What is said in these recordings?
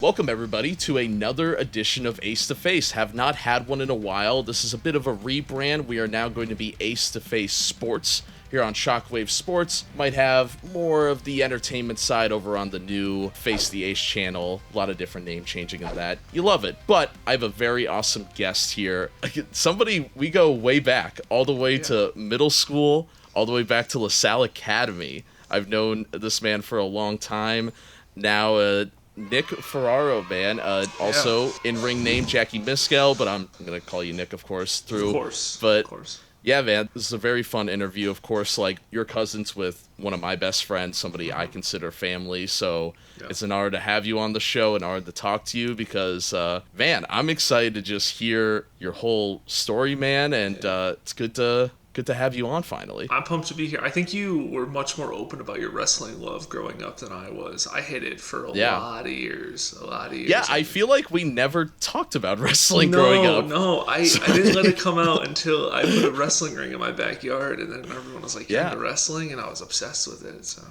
Welcome everybody to another edition of Ace2Face. Have not had one in a while. This is a bit of a rebrand. We are now going to be Ace2Face Sports here on Shockwave Sports. Might have more of the entertainment side over on the new Face the Ace channel. A lot of different name changing in that. You love it. But I have a very awesome guest here. Somebody, we go way back, all the way to middle school, all the way back to LaSalle Academy. I've known this man for a long time. Now, Nick Ferraro, man. Also, in-ring name Jackie Miskell, but I'm going to call you Nick, of course. Of course. But, of course. Yeah, man, this is a very fun interview. Of course, like, you're cousins with one of my best friends, somebody I consider family, so it's an honor to have you on the show, an honor to talk to you, because, man, I'm excited to just hear your whole story, man, and it's good to have you on finally. I'm pumped to be here. I think you were much more open about your wrestling love growing up than I was. I hid it for a lot of years. Yeah, I feel like we never talked about wrestling growing up. No, I didn't let it come out until I put a wrestling ring in my backyard, and then everyone was like, "You're into wrestling," and I was obsessed with it. So.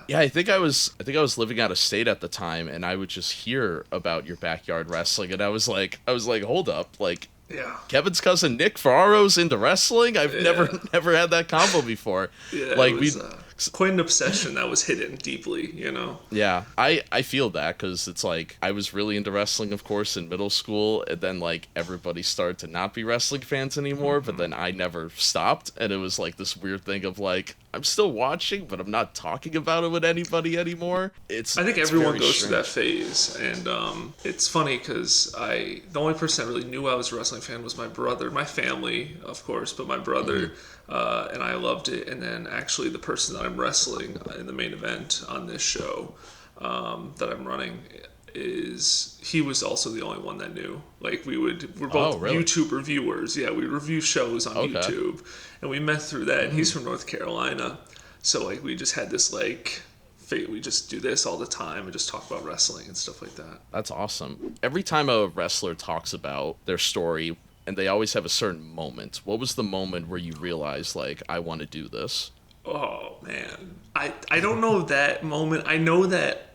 Yeah, I think I was living out of state at the time, and I would just hear about your backyard wrestling, and I was like, hold up, like. Yeah. Kevin's cousin Nick Ferraro's into wrestling? I've never had that combo before. Yeah, like, it was quite an obsession that was hidden deeply, you know? Yeah, I feel that, because it's like, I was really into wrestling, of course, in middle school, and then, like, everybody started to not be wrestling fans anymore, but then I never stopped, and it was, like, this weird thing of, like, I'm still watching, but I'm not talking about it with anybody anymore. I think everyone goes through that phase, and it's funny because the only person that really knew I was a wrestling fan was my brother, my family, of course, but my brother, and I loved it. And then actually the person that I'm wrestling in the main event on this show that I'm running he was also the only one that knew. Like, we're both YouTube reviewers. Yeah, we review shows on YouTube, and we met through that. And he's from North Carolina, so like we just had this like we just do this all the time and just talk about wrestling and stuff like that. That's awesome. Every time a wrestler talks about their story, and they always have a certain moment. What was the moment where you realized, like, I want to do this? Oh man, I don't know that moment. I know that.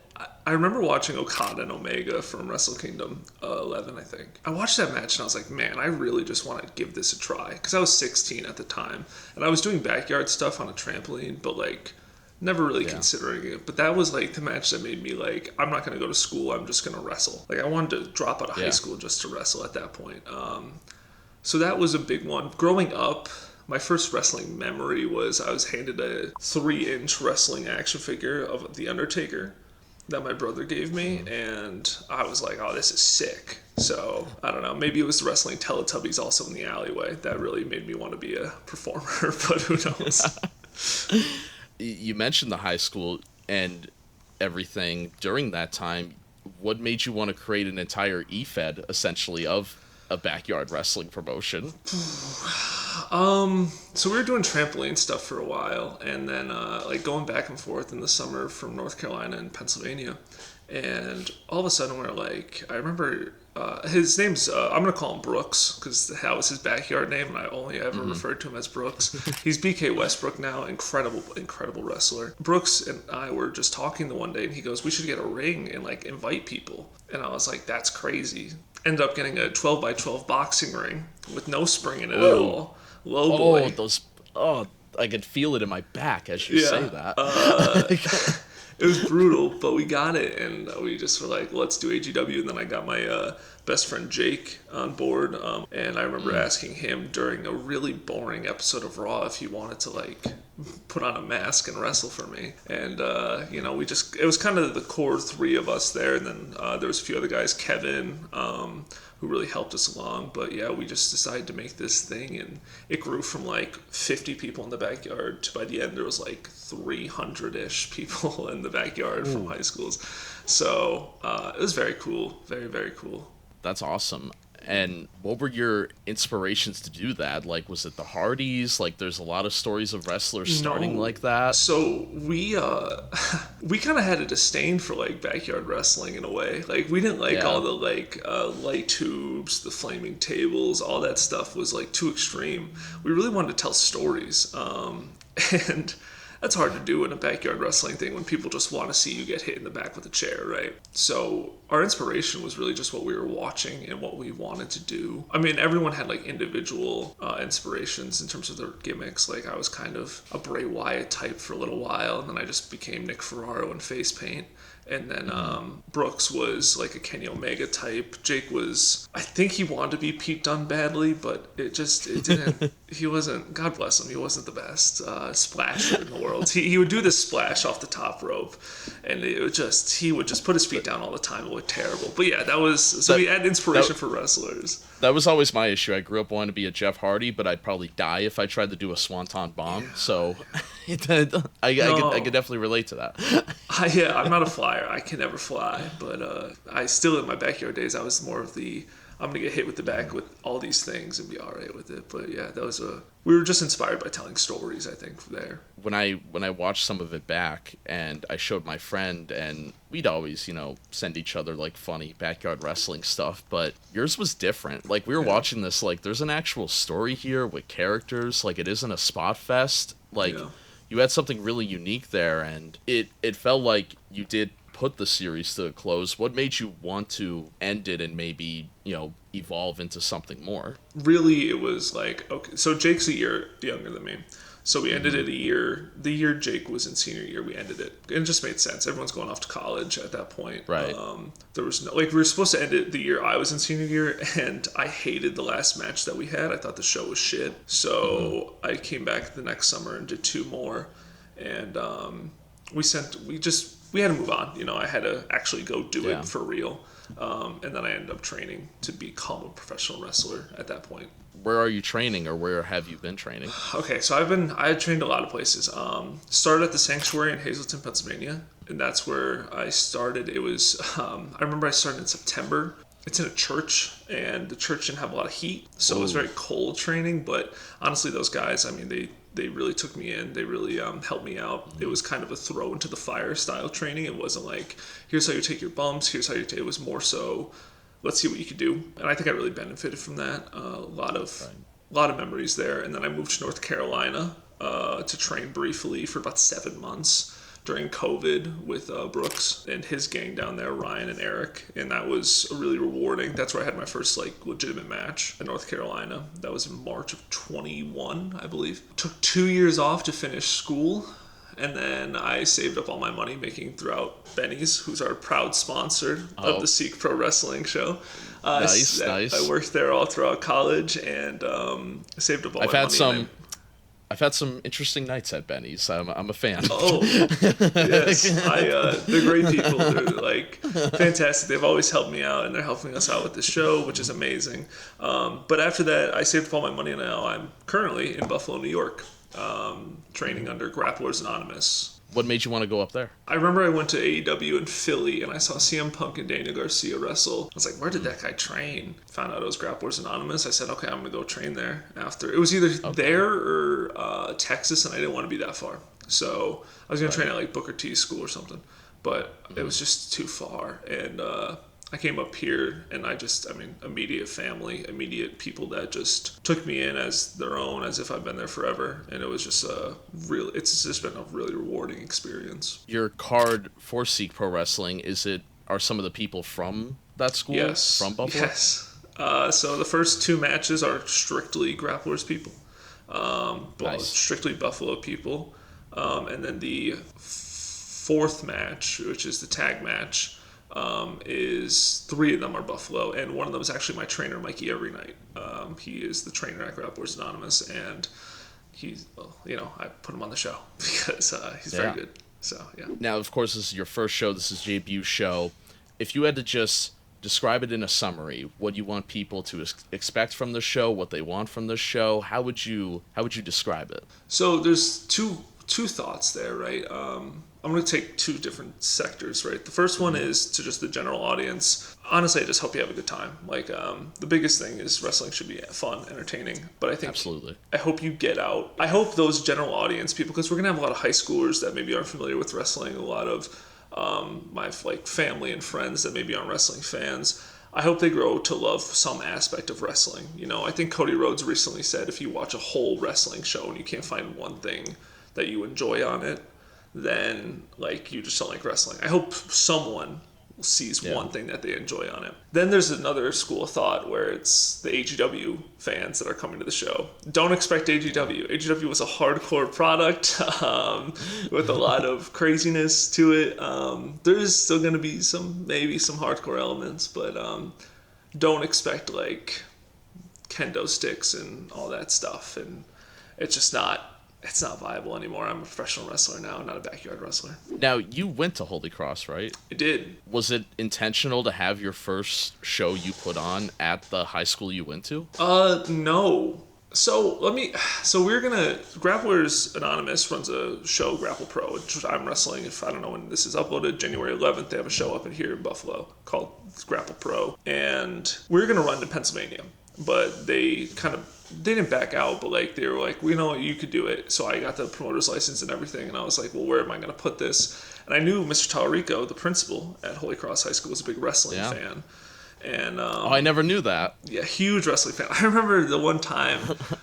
I remember watching Okada and Omega from Wrestle Kingdom 11, I think. I watched that match and I was like, man, I really just want to give this a try. Because I was 16 at the time. And I was doing backyard stuff on a trampoline, but like never really considering it. But that was like the match that made me like, I'm not going to go to school. I'm just going to wrestle. Like, I wanted to drop out of high school just to wrestle at that point. So that was a big one. Growing up, my first wrestling memory was I was handed a 3-inch wrestling action figure of The Undertaker that my brother gave me, and I was like, oh, this is sick. So, I don't know, maybe it was the wrestling Teletubbies also in the alleyway that really made me want to be a performer, but who knows? You mentioned the high school and everything during that time. What made you want to create an entire E-Fed, essentially, of a backyard wrestling promotion? So we were doing trampoline stuff for a while, and then like going back and forth in the summer from North Carolina and Pennsylvania, and all of a sudden we're like, I remember his name's I'm gonna call him Brooks because that was his backyard name, and I only ever referred to him as Brooks. He's BK Westbrook now, incredible wrestler. Brooks and I were just talking the one day, and he goes, we should get a ring and like invite people, and I was like, that's crazy. Ended up getting a 12x12 boxing ring with no spring in it at all. Low boy. I could feel it in my back as you say that. It was brutal, but we got it, and we just were like, let's do AGW. And then I got my best friend Jake on board, and I remember asking him during a really boring episode of Raw if he wanted to like put on a mask and wrestle for me. And it was kind of the core 3 of us there, and then there was a few other guys, Kevin, who really helped us along. But yeah, we just decided to make this thing, and it grew from like 50 people in the backyard to by the end there was like 300-ish people in the backyard from high schools. So it was very cool, very, very cool. That's awesome. And what were your inspirations to do that? Like, was it the Hardys? Like, there's a lot of stories of wrestlers starting like that. So we kind of had a disdain for like backyard wrestling in a way. Like, we didn't like all the like light tubes, the flaming tables, all that stuff was like too extreme. We really wanted to tell stories, and that's hard to do in a backyard wrestling thing when people just want to see you get hit in the back with a chair, right? So our inspiration was really just what we were watching and what we wanted to do. I mean, everyone had like individual inspirations in terms of their gimmicks. Like I was kind of a Bray Wyatt type for a little while, and then I just became Nick Ferraro in face paint. And then Brooks was like a Kenny Omega type. Jake was, I think he wanted to be Pete Dunne badly, but it didn't, he wasn't, God bless him, he wasn't the best splasher in the world. He would do this splash off the top rope, and he would just put his feet down all the time. It looked terrible. But yeah, we had inspiration for wrestlers. That was always my issue. I grew up wanting to be a Jeff Hardy, but I'd probably die if I tried to do a Swanton Bomb. Yeah. So I could definitely relate to that. I'm not a flyer. I can never fly. But I still, in my backyard days, I was more of the, I'm going to get hit with the back with all these things and be all right with it. But yeah, we were just inspired by telling stories, I think, there. When I watched some of it back and I showed my friend, and we'd always, send each other like funny backyard wrestling stuff, but yours was different. Like we were watching this, like there's an actual story here with characters, like it isn't a spot fest. Like you had something really unique there, and it felt like you did put the series to a close. What made you want to end it and maybe, evolve into something more? Really, it was like, okay, so Jake's a year younger than me. So we ended it the year Jake was in senior year, we ended it. And it just made sense. Everyone's going off to college at that point. Right. There was no, like, we were supposed to end it the year I was in senior year, and I hated the last match that we had. I thought the show was shit. So I came back the next summer and did 2 more. And we had to move on. I had to actually go do it for real. And then I ended up training to become a professional wrestler at that point. Where are you training, or where have you been training? Okay, so I trained a lot of places. Started at the Sanctuary in Hazleton, Pennsylvania, and that's where I started. It was, I remember I started in September. It's in a church, and the church didn't have a lot of heat, so It was very cold training, but honestly, those guys, I mean, they really took me in. They really helped me out. It was kind of a throw into the fire style training. It wasn't like, here's how you take your bumps, here's how you take, it was more so, let's see what you could do. And I think I really benefited from that. A lot of memories there. And then I moved to North Carolina to train briefly for about 7 months during COVID with Brooks and his gang down there, Ryan and Eric. And that was really rewarding. That's where I had my first legitimate match in North Carolina. That was in March of 21, I believe. Took 2 years off to finish school. And then I saved up all my money making throughout Benny's, who's our proud sponsor of the Sikh Pro Wrestling show. Nice. I worked there all throughout college and saved up all my money. I've had some interesting nights at Benny's. I'm a fan. Oh, yes. They're great people. They're fantastic. They've always helped me out, and they're helping us out with the show, which is amazing. But after that, I saved up all my money, and now I'm currently in Buffalo, New York, training under Grapplers Anonymous. What made you want to go up there? I remember I went to AEW in Philly, and I saw CM Punk and Daniel Garcia wrestle. I was like, where did that guy train? Found out it was Grapplers Anonymous. I said, okay, I'm going to go train there after. It was either there or Texas, and I didn't want to be that far. So I was going to train at Booker T's school or something. But it was just too far. And I came up here, and immediate family, immediate people that just took me in as their own, as if I've been there forever. And it was just it's just been a really rewarding experience. Your card for Sikh Pro Wrestling, are some of the people from that school? Yes. From Buffalo? Yes. So the first 2 matches are strictly Grapplers people. Nice. Strictly Buffalo people. And then the 4th match, which is the tag match, is 3 of them are Buffalo, and one of them is actually my trainer, Mikey Everynight. He is the trainer at Grapplers Anonymous, and I put him on the show because he's very good. So, yeah. Now, of course, this is your first show. This is debut show. If you had to just describe it in a summary, what you want people to expect from the show, what they want from the show, how would you describe it? So there's two thoughts there, right? I'm going to take 2 different sectors, right? The first one is to just the general audience. Honestly, I just hope you have a good time. The biggest thing is wrestling should be fun, entertaining. But I think absolutely, I hope you get out. I hope those general audience people, because we're going to have a lot of high schoolers that maybe aren't familiar with wrestling, a lot of my family and friends that maybe aren't wrestling fans. I hope they grow to love some aspect of wrestling. I think Cody Rhodes recently said if you watch a whole wrestling show and you can't find one thing that you enjoy on it, then like you just don't like wrestling. I hope someone sees one thing that they enjoy on it. Then there's another school of thought where it's the AGW fans that are coming to the show. Don't expect AGW. AGW was a hardcore product with a lot of craziness to it. There's still going to be maybe some hardcore elements, but don't expect like kendo sticks and all that stuff. And it's not viable anymore. I'm a professional wrestler now, not a backyard wrestler. Now, you went to Holy Cross, right? I did. Was it intentional to have your first show you put on at the high school you went to? No. So we're gonna, Grapplers Anonymous runs a show, Grapple Pro, which I'm wrestling. If I don't know when this is uploaded, January 11th, they have a show up in here in Buffalo called Grapple Pro. And we're gonna run to Pennsylvania, but they didn't back out, but like they were like, we know you could do it. So I got the promoter's license and everything, and I was like, well, where am I going to put this? And I knew Mr. Tallarico, the principal at Holy Cross High School, was a big wrestling fan. And I never knew that. Yeah, huge wrestling fan. I remember the one time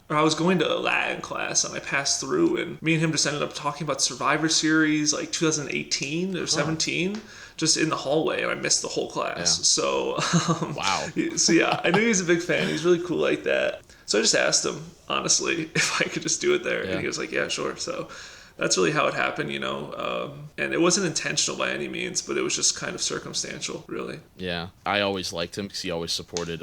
where I was going to a Latin class and I passed through, and me and him just ended up talking about Survivor Series like 2018 or 17. Just in the hallway, and I missed the whole class. Yeah. So, wow. So yeah, I knew he was a big fan. He's really cool like that. So I just asked him, honestly, if I could just do it there. Yeah. And he was like, yeah, sure. So that's really how it happened, you know. And it wasn't intentional by any means, but it was just kind of circumstantial, really. Yeah. I always liked him because he always supported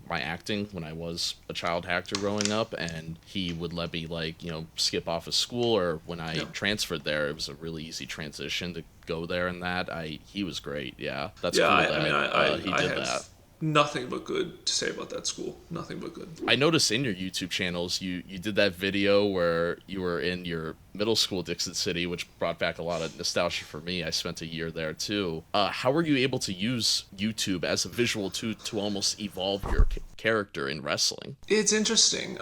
my acting when I was a child actor growing up, and he would let me, like, you know, skip off of school, or when I transferred there, it was a really easy transition to go there, and that he was great. Yeah, that's cool. He did that. Nothing but good to say about that school. Nothing but good. I noticed in your YouTube channels, you did that video where you were in your middle school, Dixon City, which brought back a lot of nostalgia for me. I spent a year there too. How were you able to use YouTube as a visual to almost evolve your character in wrestling? It's interesting.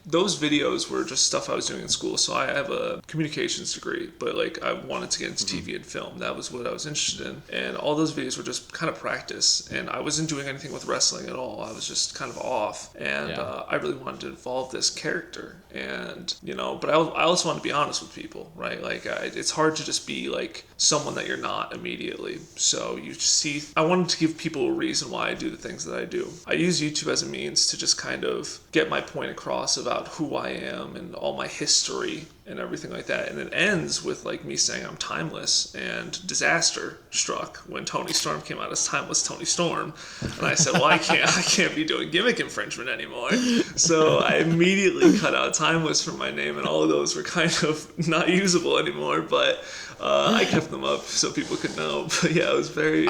Those videos were just stuff I was doing in school. So I have a communications degree, but like I wanted to get into TV and film. That was what I was interested in. And all those videos were just kind of practice. And I wasn't doing anything with wrestling at all. I was just kind of off. And I really wanted to evolve this character. And, you know, but I also want to be honest with people, right? Like, it's hard to just be like someone that you're not immediately. So I wanted to give people a reason why I do the things that I do. I use YouTube as a means to just kind of get my point across about who I am and all my history and everything like that. And it ends with like me saying I'm timeless, and disaster struck when Tony Storm came out as Timeless Tony Storm. And I said, well, I can't be doing gimmick infringement anymore. So I immediately cut out Timeless from my name, and all of those were kind of not usable anymore, but I kept them up so people could know. But yeah, it was very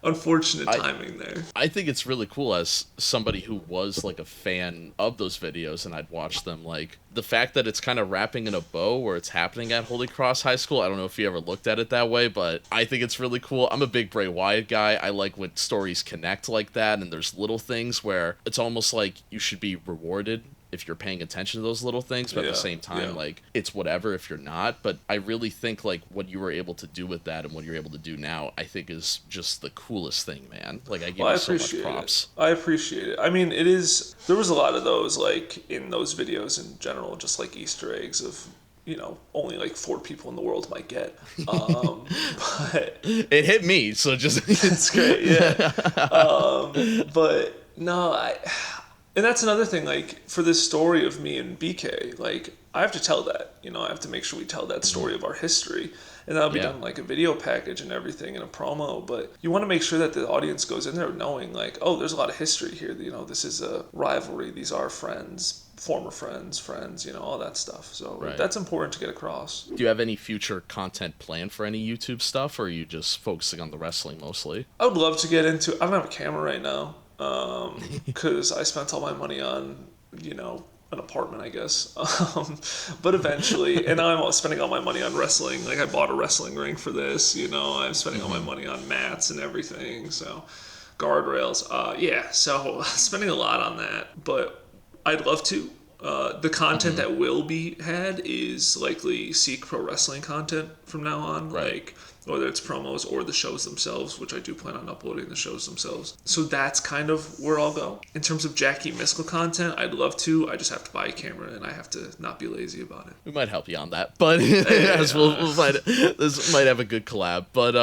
unfortunate timing there. I think it's really cool as somebody who was like a fan of those videos, and I'd watch them, like the fact that it's kind of wrapping in a bow where it's happening at Holy Cross High School. I don't know if you ever looked at it that way, but I think it's really cool. I'm a big Bray Wyatt guy. I like when stories connect like that, and there's little things where it's almost like you should be rewarded if you're paying attention to those little things, but at the same time, like, it's whatever if you're not. But I really think, like, what you were able to do with that and what you're able to do now, I think is just the coolest thing, man. Like, I give you so much props. I appreciate it. I mean, there was a lot of those, like, in those videos in general, just like Easter eggs of, you know, only like 4 people in the world might get. But it hit me, so just... It's great, yeah. But, no, and that's another thing, like, for this story of me and BK, like, I have to tell that, you know, I have to make sure we tell that story of our history, and that'll be done like a video package and everything and a promo, but you want to make sure that the audience goes in there knowing, like, oh, there's a lot of history here, you know, this is a rivalry, these are friends, former friends, you know, all that stuff, so that's important to get across. Do you have any future content planned for any YouTube stuff, or are you just focusing on the wrestling mostly? I would love to get into, I don't have a camera right now, because I spent all my money on, you know, an apartment, I guess. But eventually, and now I'm spending all my money on wrestling. Like, I bought a wrestling ring for this, you know, I'm spending all my money on mats and everything, so guardrails. So spending a lot on that, but I'd love to. The content that will be had is likely Sikh pro wrestling content from now on. Like, whether it's promos or the shows themselves, which I do plan on uploading the shows themselves. So that's kind of where I'll go. In terms of Jackie Miskell content, I'd love to. I just have to buy a camera, and I have to not be lazy about it. We might help you on that, but as we'll find, this might have a good collab. But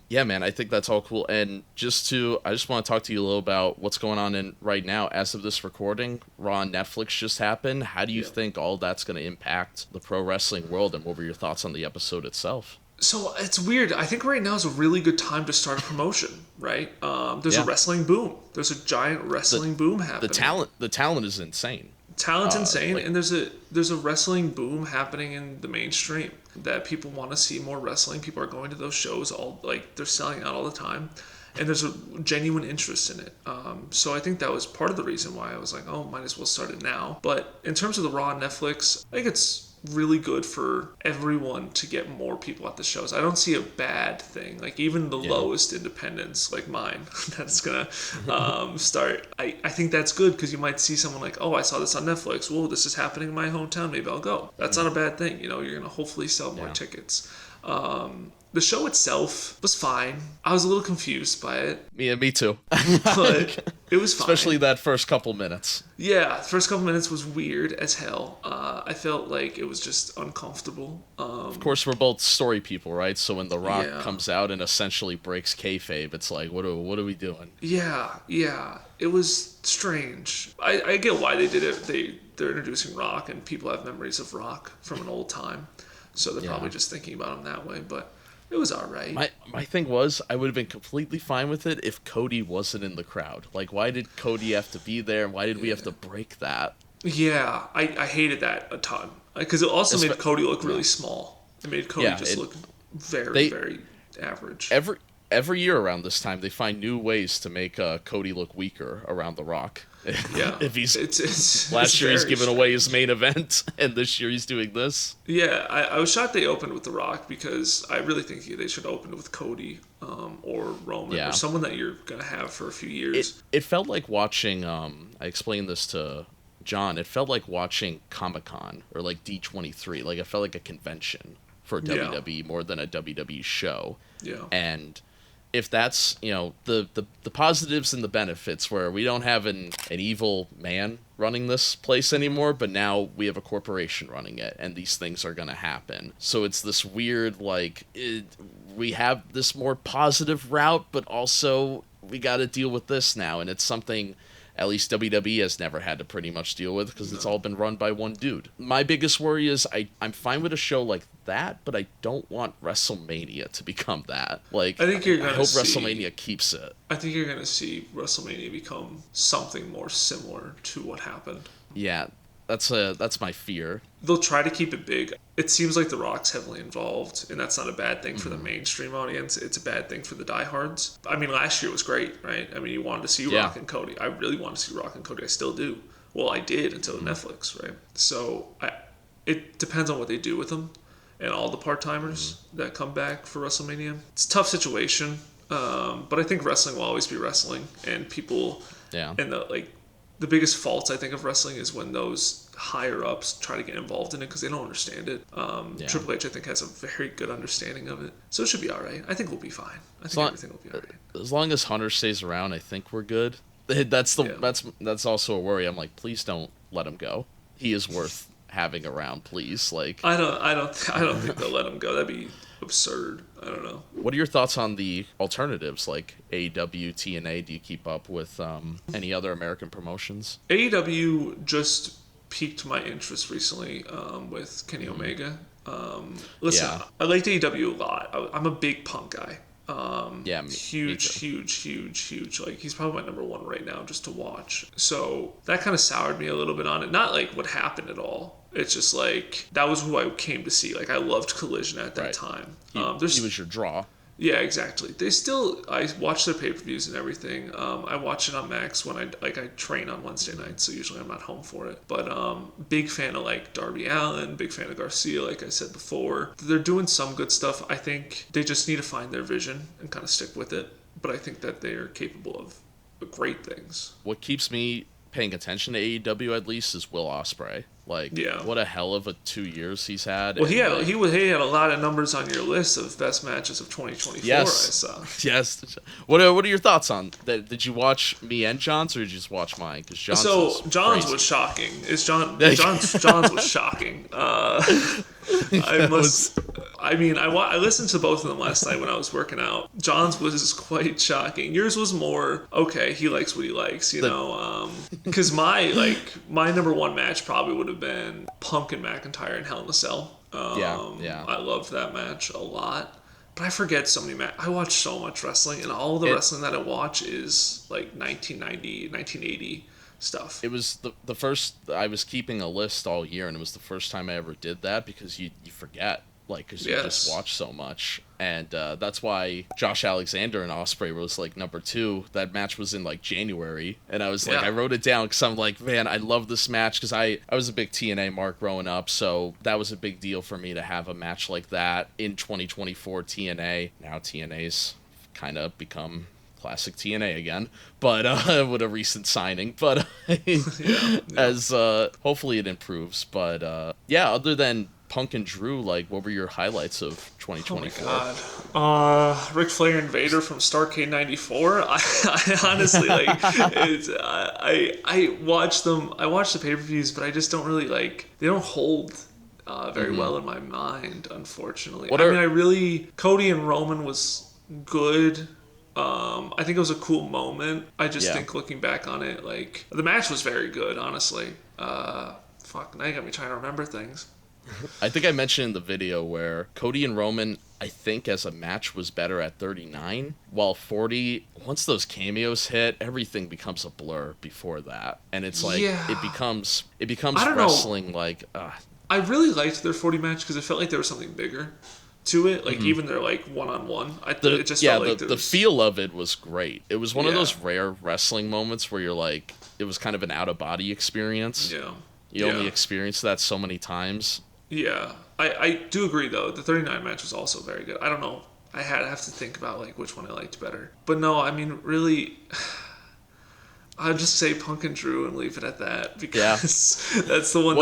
yeah, man, I think that's all cool. And I just want to talk to you a little about what's going on in right now. As of this recording, Raw on Netflix just happened. How do you think all that's going to impact the pro wrestling world, and what were your thoughts on the episode itself? So it's weird. I think right now is a really good time to start a promotion, right? There's a wrestling boom. There's a giant wrestling boom happening. The talent is insane. Talent's insane, and there's a wrestling boom happening in the mainstream that people want to see more wrestling. People are going to those shows they're selling out all the time, and there's a genuine interest in it. So I think that was part of the reason why I was like, oh, might as well start it now. But in terms of the Raw on Netflix, I think it's really good for everyone to get more people at the shows. I don't see a bad thing. Like even the lowest independents like mine that's gonna start. I think that's good because you might see someone like, oh, I saw this on Netflix. Whoa, this is happening in my hometown. Maybe I'll go. That's not a bad thing. You know, you're gonna hopefully sell more tickets. The show itself was fine. I was a little confused by it. Yeah, me too. But it was fine. Especially that first couple minutes. Yeah, the first couple minutes was weird as hell. I felt like it was just uncomfortable. Of course, we're both story people, right? So when The Rock comes out and essentially breaks kayfabe, it's like, what are we doing? Yeah. It was strange. I get why they did it. They're introducing Rock, and people have memories of Rock from an old time. So they're probably just thinking about him that way, but it was all right. My thing was, I would have been completely fine with it if Cody wasn't in the crowd. Like, why did Cody have to be there? Why did we have to break that? Yeah, I hated that a ton. Because it also made Cody look really small. It made Cody look very average. Every year around this time, they find new ways to make Cody look weaker around The Rock. Yeah. If he's last year he's given away his main event, and this year he's doing this. Yeah, I was shocked they opened with The Rock because I really think they should open with Cody or Roman or someone that you're gonna have for a few years. It felt like watching. I explained this to John. It felt like watching Comic-Con or like D23. Like it felt like a convention for WWE more than a WWE show. Yeah, and if that's, the positives and the benefits, where we don't have an evil man running this place anymore, but now we have a corporation running it, and these things are going to happen. So it's this weird, we have this more positive route, but also we got to deal with this now, and it's something at least WWE has never had to pretty much deal with because it's all been run by one dude. My biggest worry is I'm fine with a show like that, but I don't want WrestleMania to become that. Like, I hope WrestleMania keeps it. I think you're going to see WrestleMania become something more similar to what happened. Yeah, that's my fear. They'll try to keep it big. It seems like The Rock's heavily involved, and that's not a bad thing for the mainstream audience. It's a bad thing for the diehards. I mean, last year was great, right? I mean, you wanted to see Rock and Cody. I really wanted to see Rock and Cody. I still do. Well, I did until Netflix, right? So it depends on what they do with them and all the part-timers that come back for WrestleMania. It's a tough situation, but I think wrestling will always be wrestling, and people and the biggest faults I think of wrestling is when those higher ups try to get involved in it because they don't understand it. Triple H, I think, has a very good understanding of it, so it should be all right. I think we'll be fine. I think everything will be all right. As long as Hunter stays around, I think we're good. That's also a worry. I'm like, please don't let him go. He is worth having around, please. Like, I don't think they'll let him go. That'd be absurd. I don't know. What are your thoughts on the alternatives like AEW, TNA? Do you keep up with any other American promotions? AEW just piqued my interest recently with Kenny Omega. Listen, I liked AEW a lot. I'm a big Punk guy. Huge. Like, he's probably my number one right now just to watch. So that kind of soured me a little bit on it. Not like what happened at all. It's just like that was who I came to see. Like, I loved Collision at that time. He was your draw. Yeah, exactly. I watch their pay-per-views and everything. I watch it on Max when I train on Wednesday nights, so usually I'm not home for it. But big fan of like Darby Allin, big fan of Garcia, like I said before. They're doing some good stuff. I think they just need to find their vision and kind of stick with it. But I think that they are capable of great things. What keeps me paying attention to AEW at least is Will Ospreay. Like, Yeah. what a hell of a 2 years he's had. Well, and, he had a lot of numbers on your list of best matches of 2024. yes, I saw. yes. What are your thoughts on that? Did you watch me and John's, or did you just watch mine? Because John's Was shocking. John's was shocking. I listened to both of them last night when I was working out. John's was quite shocking. Yours was more okay. He likes what he likes, because my number one match probably would have been Punk and McIntyre in Hell in a Cell. Yeah. I loved that match a lot. But I forget so many I watch so much wrestling, and all the wrestling that I watch is like 1990, 1980 stuff. It was the first. I was keeping a list all year, and it was the first time I ever did that, because you forget, like, because you just watch so much. And that's why Josh Alexander and Ospreay was like number 2. That match was in like January, and I was like, I wrote it down because I'm like, man, I love this match, because I was a big TNA mark growing up, so that was a big deal for me to have a match like that in 2024 TNA. Now TNA's kind of become classic TNA again, but with a recent signing, but as hopefully it improves. But other than Punk and Drew, like, what were your highlights of 2024? Oh my God. Ric Flair and Vader from Starrcade '94. I honestly I watch them. I watch the pay-per-views, but I just don't really they don't hold very well in my mind, unfortunately. Cody and Roman was good. I think it was a cool moment. I just think, looking back on it, the match was very good, honestly. Now you got me trying to remember things. I think I mentioned in the video where Cody and Roman, I think as a match, was better at 39, while 40, once those cameos hit, everything becomes a blur before that. And it's like, it becomes wrestling I really liked their 40 match because it felt like there was something bigger to it, even their one-on-one. The feel of it was great. It was one of those rare wrestling moments where you're like, it was kind of an out-of-body experience. You only experience that so many times. Yeah, I do agree though. The 39 match was also very good. I don't know. I have to think about which one I liked better. But no, I mean, really, I'll just say Punk and Drew and leave it at that, because that's the one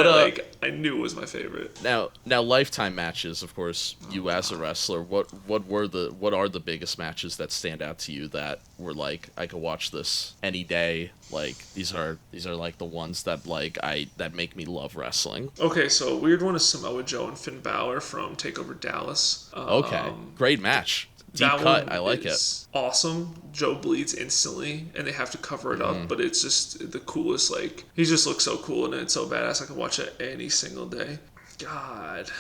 I knew was my favorite. Now lifetime matches, of course. You as a wrestler, what are the biggest matches that stand out to you that were like, I could watch this any day? Like, these are like the ones that that make me love wrestling. Okay, so a weird one is Samoa Joe and Finn Balor from TakeOver Dallas. Okay, great match. Deep cut. I like it. Awesome. Joe bleeds instantly, and they have to cover it up, but it's just the coolest. He just looks so cool, and it's so badass. I could watch it any single day. God,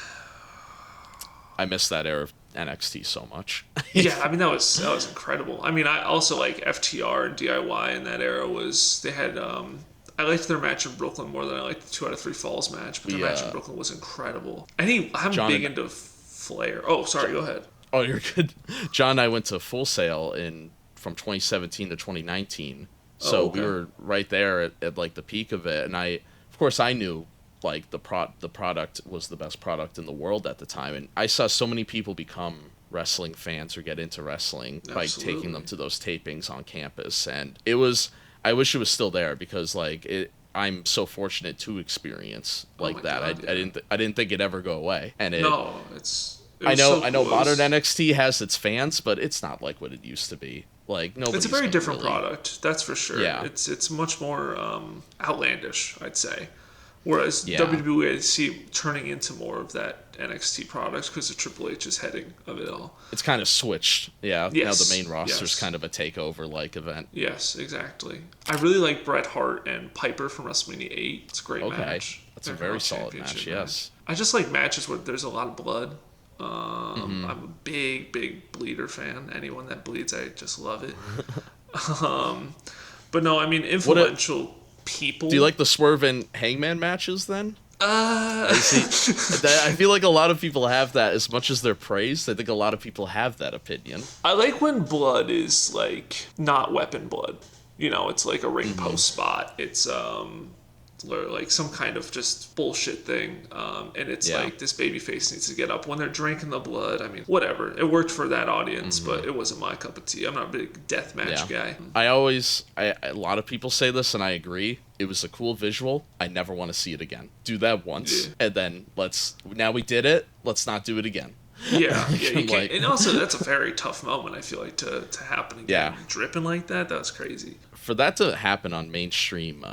I miss that era of NXT so much. Yeah, I mean that was incredible. I mean, I also like FTR and DIY in that era. They had I liked their match in Brooklyn more than I liked the 2 out of 3 Falls match, but the match in Brooklyn was incredible. And I'm big into Flair. Oh, sorry, go ahead. Oh, you're good. John and I went to Full Sail from 2017 to 2019. So we were right there at the peak of it. And I knew the product was the best product in the world at the time. And I saw so many people become wrestling fans or get into wrestling by taking them to those tapings on campus. And I wish it was still there, because I'm so fortunate to experience that. God, I didn't think it'd ever go away. And I know modern NXT has its fans, but it's not like what it used to be. It's a very different product, that's for sure. Yeah. It's much more outlandish, I'd say. Whereas WWE, I see turning into more of that NXT product because of Triple H's heading of it all. It's kind of switched. Yeah. Yes. Now the main roster's kind of a takeover event. Yes, exactly. I really like Bret Hart and Piper from WrestleMania 8. It's a great match. That's a very solid match, yes. I just like matches where there's a lot of blood. I'm a big bleeder fan. Anyone that bleeds, I just love it. But no, I mean, influential people. Do you like the Swerve and Hangman matches then? I feel like a lot of people have that. As much as they're praised, I think a lot of people have that opinion. I like when blood is not weapon blood. It's like a ring post spot. It's or like some kind of just bullshit thing. And it's like this babyface needs to get up when they're drinking the blood. I mean, whatever. It worked for that audience, but it wasn't my cup of tea. I'm not a big deathmatch guy. A lot of people say this, and I agree. It was a cool visual. I never want to see it again. Do that once, and then now we did it. Let's not do it again. Yeah, you can't, and also that's a very tough moment, I feel like, to happen again. Yeah. Dripping like that was crazy. For that to happen on mainstream,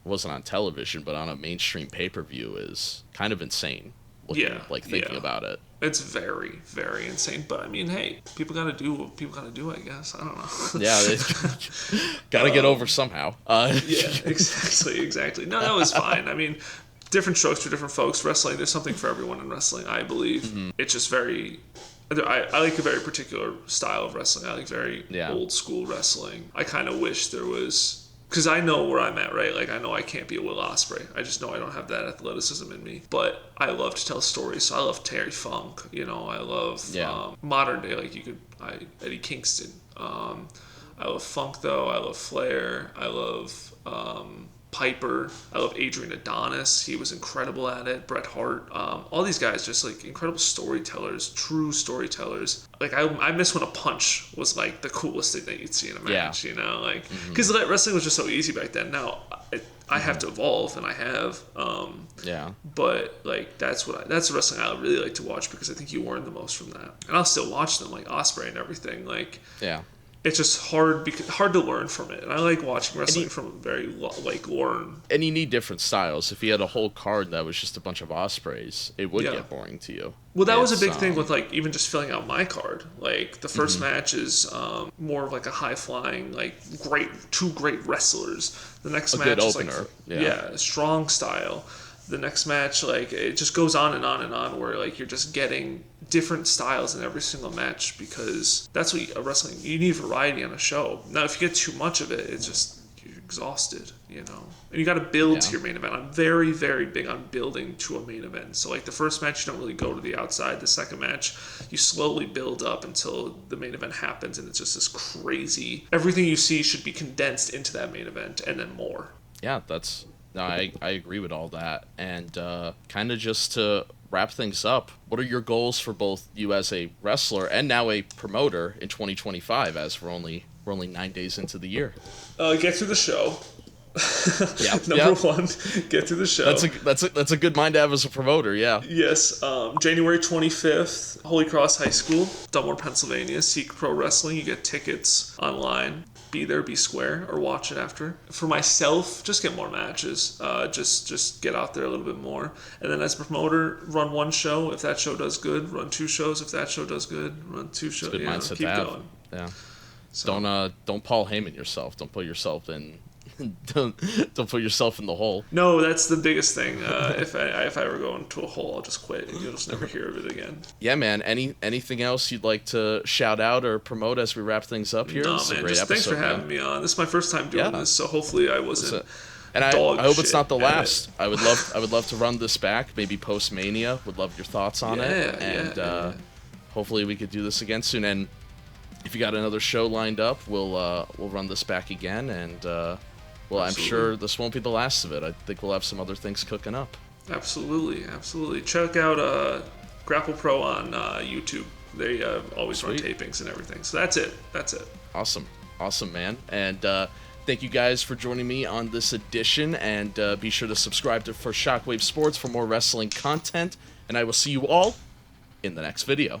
wasn't on television, but on a mainstream pay-per-view is kind of insane. Thinking about it. It's very, very insane. But I mean, hey, people gotta do what people gotta do, I guess. I don't know. Yeah, they gotta get over somehow. Yeah, exactly. No, that was fine. I mean, different strokes for different folks. Wrestling, there's something for everyone in wrestling, I believe. It's just very... I like a very particular style of wrestling. I like very old school wrestling. I kind of wish there was... Because I know where I'm at, right? Like, I know I can't be a Will Ospreay. I just know I don't have that athleticism in me. But I love to tell stories. So I love Terry Funk. You know, I love modern day. Like, Eddie Kingston. I love Funk, though. I love Flair. I love... Piper. I love Adrian Adonis. He was incredible at it. Bret Hart. All these guys just like incredible storytellers, true storytellers. Like I miss when a punch was like the coolest thing that you'd see in a match, you know, like because wrestling was just so easy back then. Now I have to evolve, and I have. But like that's the wrestling I really like to watch because I think you learn the most from that, and I'll still watch them like Ospreay and everything. Like it's just hard to learn from it, and I like watching wrestling from very learn. And you need different styles. If you had a whole card that was just a bunch of Ospreys, it would get boring to you. Well, that was a big thing with like even just filling out my card. Like the first match is more of like a high flying, like two great wrestlers. The next match is opener. Like strong style. The next match, like it just goes on and on and on, where like you're just getting different styles in every single match because that's what wrestling. You need variety on a show. Now, if you get too much of it, it's just you're exhausted, you know. And you got to build to your main event. I'm very, very big on building to a main event. So like the first match, you don't really go to the outside. The second match, you slowly build up until the main event happens, and it's just this crazy. Everything you see should be condensed into that main event, and then more. Yeah, No, I agree with all that. And kind of just to wrap things up, what are your goals for both you as a wrestler and now a promoter in 2025, as we're only 9 days into the year? Get through the show. Number one, get through the show. That's a good mind to have as a promoter, yeah. Yes. January 25th, Holy Cross High School, Dunmore, Pennsylvania. Seek Pro Wrestling. You get tickets online. Be there, be square, or watch it after. For myself, just get more matches. Just get out there a little bit more. And then as a promoter, run one show. If that show does good, run two shows. If that show does good, run two shows. Good mindset keep to have. going. Yeah. So. Don't Paul Heyman yourself. Don't put yourself in. Don't put yourself in the hole. No, that's the biggest thing. If I ever go into a hole, I'll just quit, and you'll just never hear of it again. Yeah, man. Anything else you'd like to shout out or promote as we wrap things up here? No, man. Thanks for having me on. This is my first time doing this, so hopefully I wasn't. And I hope it's not the last. I would love to run this back, maybe post Mania. Would love your thoughts on it, and hopefully we could do this again soon. And if you got another show lined up, we'll run this back again, and. Well, absolutely. I'm sure this won't be the last of it. I think we'll have some other things cooking up. Absolutely. Check out Grapple Pro on YouTube. They always run tapings and everything. So that's it. Awesome, man. And thank you guys for joining me on this edition. And be sure to subscribe for Shockwave Sports for more wrestling content. And I will see you all in the next video.